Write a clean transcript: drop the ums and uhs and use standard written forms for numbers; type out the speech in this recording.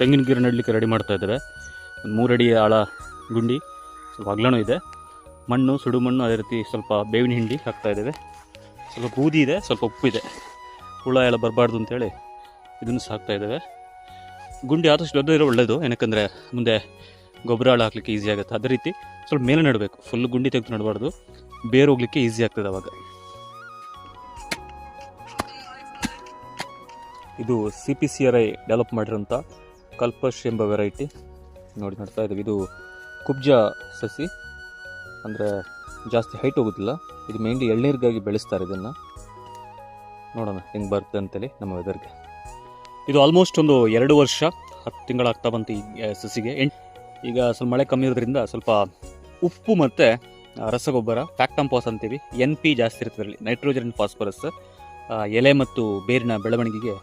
ತೆಂಗಿನ ಗಿಡ ನೆಡಲಿಕ್ಕೆ ರೆಡಿ ಮಾಡ್ತಾ ಇದ್ದೇವೆ. ಒಂದು 3 ಅಡಿ ಆಳ ಗುಂಡಿ, ಸ್ವಲ್ಪ ಅಗಲನೂ ಇದೆ. ಮಣ್ಣು, ಸುಡು ಮಣ್ಣು, ಅದೇ ರೀತಿ ಸ್ವಲ್ಪ ಬೇವಿನ ಹಿಂಡಿ ಹಾಕ್ತಾ ಇದ್ದೇವೆ. ಸ್ವಲ್ಪ ಬೂದಿ ಇದೆ, ಸ್ವಲ್ಪ ಉಪ್ಪು ಇದೆ. ಹುಳ ಎಲ್ಲ ಬರಬಾರ್ದು ಅಂತೇಳಿ ಇದನ್ನು ಸಾಕ್ತಾ ಇದ್ದೇವೆ. ಗುಂಡಿ ಆದಷ್ಟು ದೊಡ್ಡದಿರೋ ಒಳ್ಳೆಯದು, ಏನಕ್ಕಂದರೆ ಮುಂದೆ ಗೊಬ್ಬರ ಹಾಳು ಹಾಕಲಿಕ್ಕೆ ಈಸಿ ಆಗುತ್ತೆ. ಅದೇ ರೀತಿ ಸ್ವಲ್ಪ ಮೇಲೆ ನೆಡಬೇಕು, ಫುಲ್ ಗುಂಡಿ ತೆಗೆದು ನೆಡಬಾರ್ದು, ಬೇರು ಹೋಗ್ಲಿಕ್ಕೆ ಈಸಿ ಆಗ್ತದೆ ಅವಾಗ. ಇದು CPCRI ಡೆವಲಪ್ ಮಾಡಿರೋಂಥ ಕಲ್ಪಶ್ ಎಂಬ ವೆರೈಟಿ ನೋಡಿ ನಡ್ತಾ ಇದ್ದೀವಿ. ಇದು ಕುಬ್ಜ ಸಸಿ, ಅಂದರೆ ಜಾಸ್ತಿ ಹೈಟ್ ಹೋಗೋದಿಲ್ಲ. ಇದು ಮೇನ್ಲಿ ಎಳ್ನೀರಿಗಾಗಿ ಬೆಳೆಸ್ತಾರೆ ಇದನ್ನು. ನೋಡೋಣ ಹೆಂಗೆ ಬರುತ್ತೆ ಅಂತೇಳಿ ನಮ್ಮ ವೆದರ್ಗೆ. ಇದು ಆಲ್ಮೋಸ್ಟ್ ಒಂದು 2 ವರ್ಷ 10 ತಿಂಗಳಾಗ್ತಾ ಬಂತು ಈ ಸಸಿಗೆ. ಈಗ ಸ್ವಲ್ಪ ಮಳೆ ಕಮ್ಮಿ ಇರೋದ್ರಿಂದ ಸ್ವಲ್ಪ ಉಪ್ಪು ಮತ್ತು ರಸಗೊಬ್ಬರ, ಫ್ಯಾಕ್ಟಂಪಾಸ್ ಅಂತೀವಿ, NP ಜಾಸ್ತಿ ಇರ್ತದೆ, ನೈಟ್ರೋಜನ್ ಫಾಸ್ಫರಸ್, ಎಲೆ ಮತ್ತು ಬೇರಿನ ಬೆಳವಣಿಗೆಗೆ